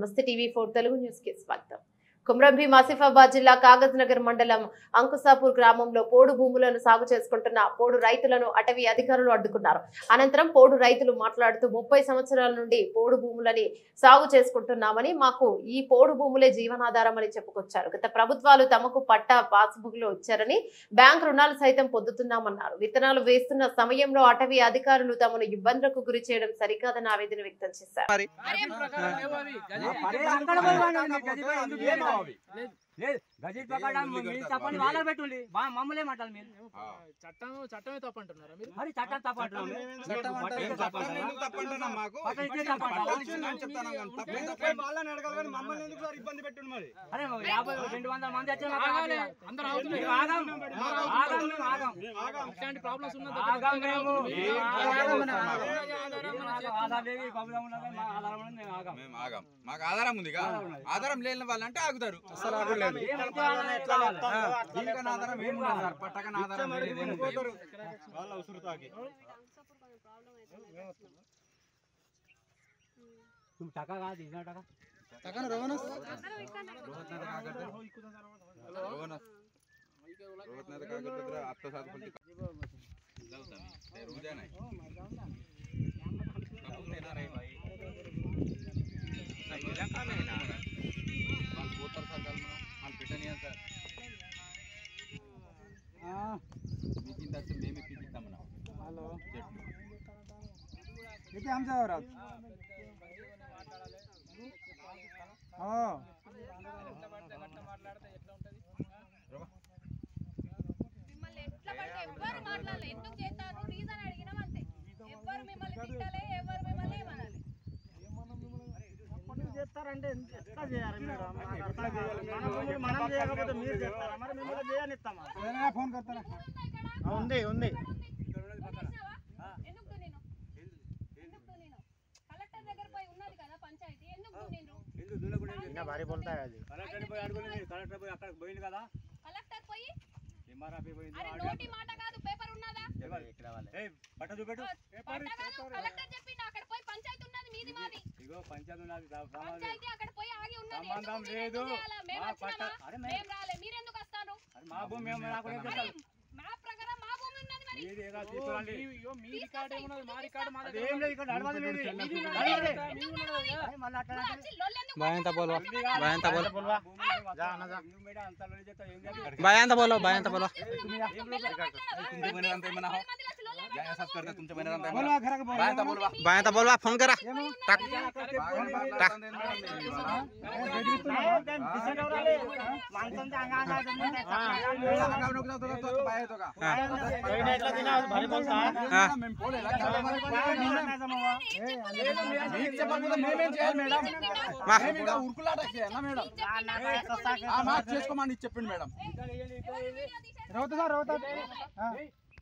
నమస్తే టీవీ4 తెలుగు న్యూస్ కి స్వాగతం. కుమ్రం భీం ఆసిఫాబాద్ జిల్లా కాగజ్ నగర్ మండలం అంకుసాపూర్ గ్రామంలో పోడు భూములను సాగు చేసుకుంటున్న పోడు రైతులను అటవీ అధికారులు అడ్డుకున్నారు. అనంతరం పోడు రైతులు మాట్లాడుతూ 30 సంవత్సరాల నుండి పోడు భూములని సాగు చేసుకుంటున్నామని, మాకు ఈ పోడు భూములే జీవనాధారం అని చెప్పుకొచ్చారు. గత ప్రభుత్వాలు తమకు పట్టా పాస్బుక్లు ఇచ్చారని, బ్యాంక్ రుణాలు సైతం పొందుతున్నామన్నారు. విత్తనాలు వేస్తున్న సమయంలో అటవీ అధికారులు తమను ఇబ్బందులకు గురి చేయడం సరికాదని ఆవేదన వ్యక్తం చేశారు. గజెట్ ప్రకారం తప్పని వాళ్ళ పెట్టుండి మమ్మల్ని మాట్లాడాలి. మీరు చట్టమే తప్పంటున్నారా? మీరు మరి చట్టం తప్పంటున్నాం. అరే 200 మంది మాకు ఆధారం ఉంది. ఆధారం లేని వాళ్ళంటే ఆగుతారు. అసలు చేస్తారంటే ఎట్లా చేయాలి? మనం చేయకపోతే మీరు చేస్తారా? మరి మిమ్మల్ని చేయనిస్తామా? ఫోన్ కొడతారా? ఉంది ఉంది భారీ बोलता है कलेक्टर పోయి అడుగుని. కలెక్టర్ పోయి అక్కడికి పోయింది కదా. కలెక్టర్ పోయి ఎంఆర్ఆర్పీ పోయింది. అరే నోటి మాట కాదు, పేపర్ ఉన్నదా? ఇక్కడ వాళ్ళే ఏయ్ పట్ట చూపెట్టు. పేపర్ కలెక్టర్ చెప్పిండు అక్కడ పోయి పంచాయతీ ఉన్నది, మీది మాది. ఇగో పంచాయతీ ఉన్నది, పంచాయతీ అక్కడ పోయి ఆగి ఉన్నది. సంబంధం లేదు. మేము వచ్చినామా? మేము రాలే. మీరు ఎందుకు వస్తారు? అరే మా భూమి మేము నాకు ఏం చేస్తాం? మా ప్రకారం మా భూమి ఉన్నది. మరి మీది ఏగా తీసుకోండి. మీ రికార్డ్ ఏమున్నది? మా రికార్డ్ మాది. ఏం లేదు, ఇక్కడ అడవది మీది. మళ్ళీ అట్లా बायंता बोलो बायंता बोलो जा ना जा मेरा अंतर ले जाता है बायंता बोलो बायंता बोलो फोन करा टाक टाक చేసుకోమని చెప్పింది మేడం.